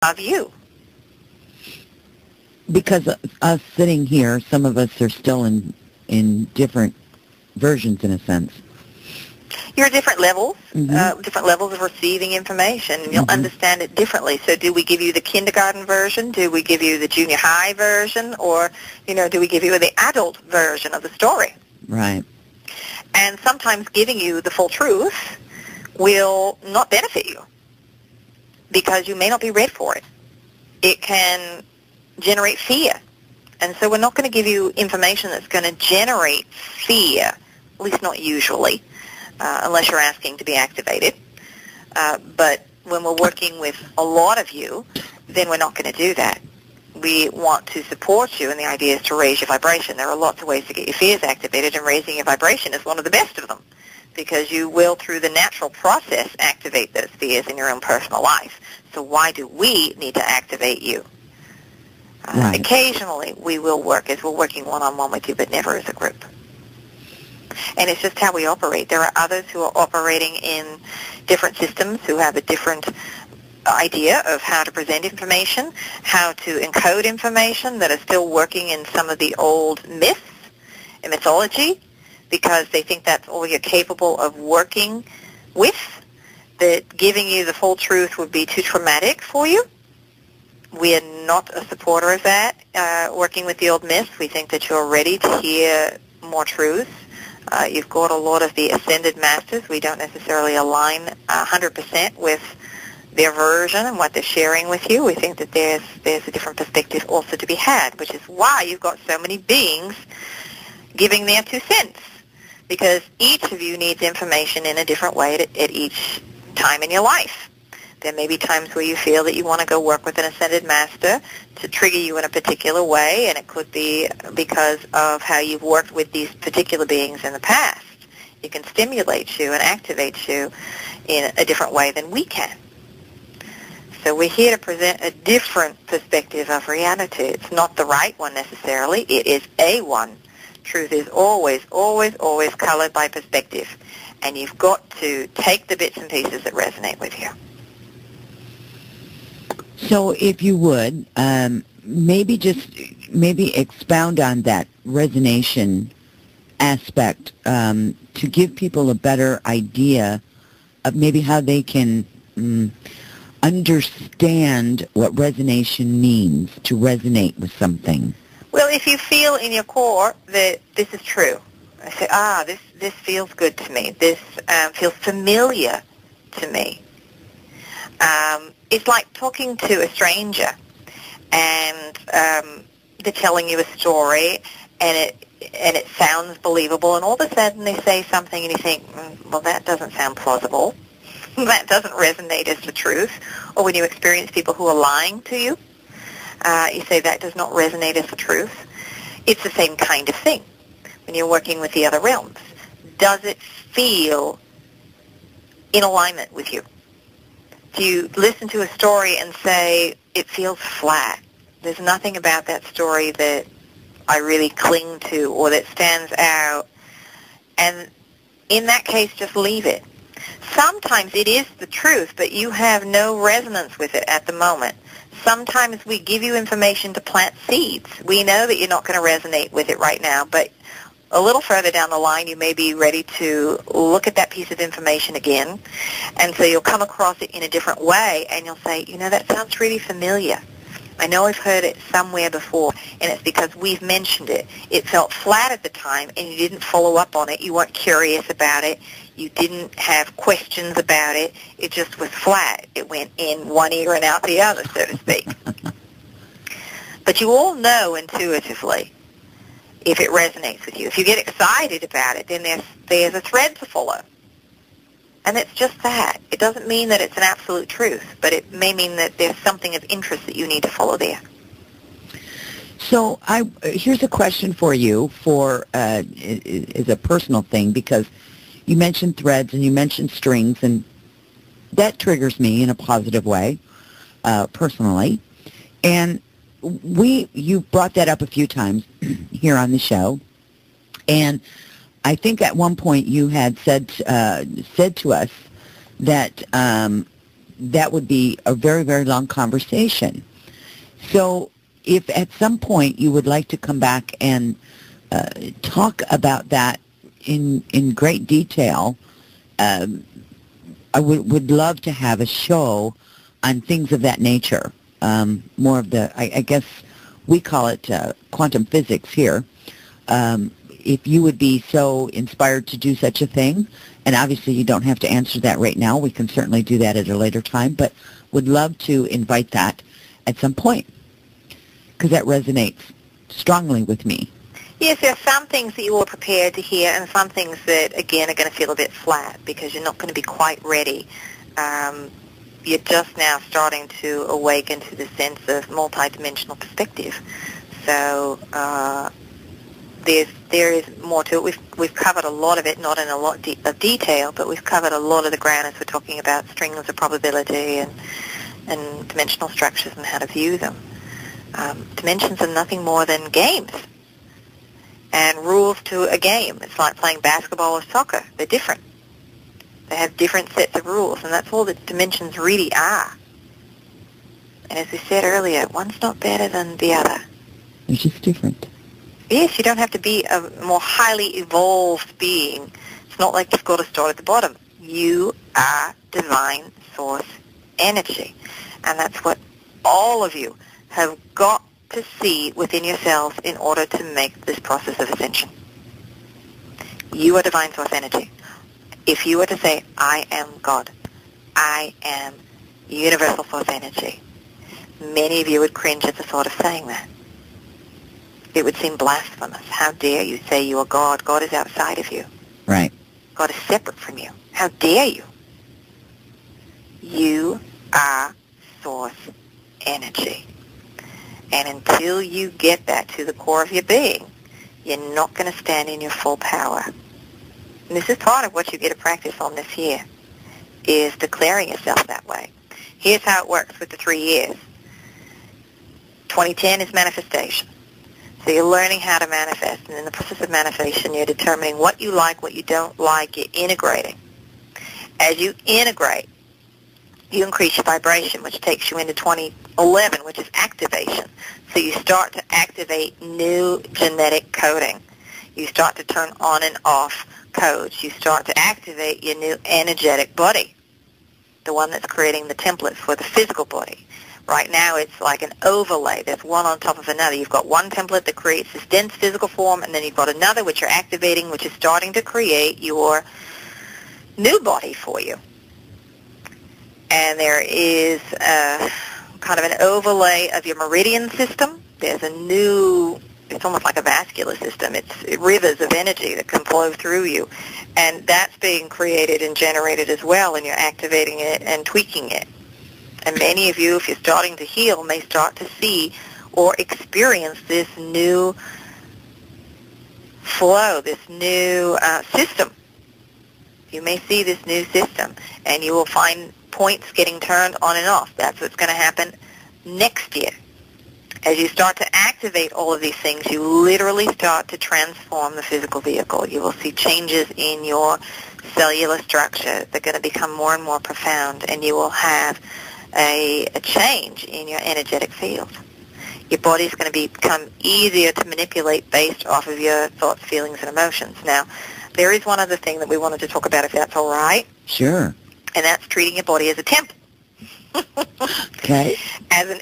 of you. Because us sitting here, some of us are still in different versions, in a sense. You're at different levels, different levels of receiving information, and you'll understand it differently. So do we give you the kindergarten version? Do we give you the junior high version? Or, do we give you the adult version of the story? Right. And sometimes giving you the full truth will not benefit you because you may not be ready for it. It can generate fear. And so we're not going to give you information that's going to generate fear, at least not usually, unless you're asking to be activated. But when we're working with a lot of you, then we're not going to do that. We want to support you, and the idea is to raise your vibration. There are lots of ways to get your fears activated, and raising your vibration is one of the best of them, because you will, through the natural process, activate those fears in your own personal life. So why do we need to activate you? Right. Occasionally, we will work as we're working one-on-one with you, but never as a group. And it's just how we operate. There are others who are operating in different systems, who have a different idea of how to present information, how to encode information, that are still working in some of the old myths and mythology, because they think that's all you're capable of working with, that giving you the full truth would be too traumatic for you. We are not a supporter of that, working with the old myths. We think that you're ready to hear more truth. You've got a lot of the ascended masters. We don't necessarily align 100% with their version and what they're sharing with you. We think that there's a different perspective also to be had, which is why you've got so many beings giving their 2 cents, because each of you needs information in a different way at each time in your life. There may be times where you feel that you want to go work with an ascended master to trigger you in a particular way, and it could be because of how you've worked with these particular beings in the past. It can stimulate you and activate you in a different way than we can. So we're here to present a different perspective of reality. It's not the right one necessarily. It is a one. Truth is always, always, always colored by perspective. And you've got to take the bits and pieces that resonate with you. So if you would, maybe expound on that resonation aspect to give people a better idea of maybe how they can understand what resonation means, to resonate with something. Well, if you feel in your core that this is true, I say, this feels good to me. This feels familiar to me. It's like talking to a stranger, and they're telling you a story, and it sounds believable, and all of a sudden they say something, and you think, well, that doesn't sound plausible. That doesn't resonate as the truth. Or when you experience people who are lying to you, you say that does not resonate as the truth. It's the same kind of thing when you're working with the other realms. Does it feel in alignment with you? Do you listen to a story and say, it feels flat? There's nothing about that story that I really cling to or that stands out. And in that case, just leave it. Sometimes it is the truth, but you have no resonance with it at the moment. Sometimes we give you information to plant seeds. We know that you're not going to resonate with it right now, but a little further down the line, you may be ready to look at that piece of information again. And so you'll come across it in a different way, and you'll say, that sounds really familiar. I know I've heard it somewhere before, and it's because we've mentioned it. It felt flat at the time, and you didn't follow up on it. You weren't curious about it. You didn't have questions about it. It just was flat. It went in one ear and out the other, so to speak. But you all know intuitively if it resonates with you. If you get excited about it, then there's a thread to follow. And it's just that. It doesn't mean that it's an absolute truth, but it may mean that there's something of interest that you need to follow there. So here's a question for you is a personal thing, because you mentioned threads and you mentioned strings, and that triggers me in a positive way, personally. And you brought that up a few times here on the show, and I think at one point you had said to us that that would be a very, very long conversation. So if at some point you would like to come back and talk about that in great detail, I would love to have a show on things of that nature. More of the, I guess we call it quantum physics here. If you would be so inspired to do such a thing, and obviously you don't have to answer that right now, we can certainly do that at a later time, but would love to invite that at some point, because that resonates strongly with me. Yes, there are some things that you are prepared to hear and some things that, again, are going to feel a bit flat because you're not going to be quite ready. You're just now starting to awaken to the sense of multidimensional perspective. So there is more to it. We've covered a lot of it, not in a lot of detail, but we've covered a lot of the ground as we're talking about strings of probability and dimensional structures and how to view them. Dimensions are nothing more than games and rules to a game. It's like playing basketball or soccer. They're different. They have different sets of rules, and that's all that dimensions really are. And as we said earlier, one's not better than the other. They're just different. Yes, you don't have to be a more highly evolved being. It's not like you've got to start at the bottom. You are divine source energy. And that's what all of you have got to see within yourselves in order to make this process of ascension. You are divine source energy. If you were to say, I am God, I am universal source energy, many of you would cringe at the thought of saying that. It would seem blasphemous. How dare you say you are God? God is outside of you. Right. God is separate from you. How dare you? You are source energy. And until you get that to the core of your being, you're not going to stand in your full power. And this is part of what you get to practice on this year, is declaring yourself that way. Here's how it works with the 3 years. 2010 is manifestation. So you're learning how to manifest. And in the process of manifestation, you're determining what you like, what you don't like. You're integrating. As you integrate, you increase your vibration, which takes you into 2011, which is activation. So you start to activate new genetic coding. You start to turn on and off codes. You start to activate your new energetic body, the one that's creating the templates for the physical body. Right now it's like an overlay. There's one on top of another. You've got one template that creates this dense physical form, and then you've got another which you're activating, which is starting to create your new body for you. And there is kind of an overlay of your meridian system. There's a new, it's almost like a vascular system. It's rivers of energy that can flow through you. And that's being created and generated as well, and you're activating it and tweaking it. And many of you, if you're starting to heal, may start to see or experience this new flow, this new system. You may see this new system, and you will find points getting turned on and off. That's what's going to happen next year. As you start to activate all of these things, you literally start to transform the physical vehicle. You will see changes in your cellular structure. They're going to become more and more profound, and you will have a change in your energetic field. Your body's going to become easier to manipulate based off of your thoughts, feelings, and emotions. Now, there is one other thing that we wanted to talk about, if that's all right. Sure. And that's treating your body as a temple. Okay. As an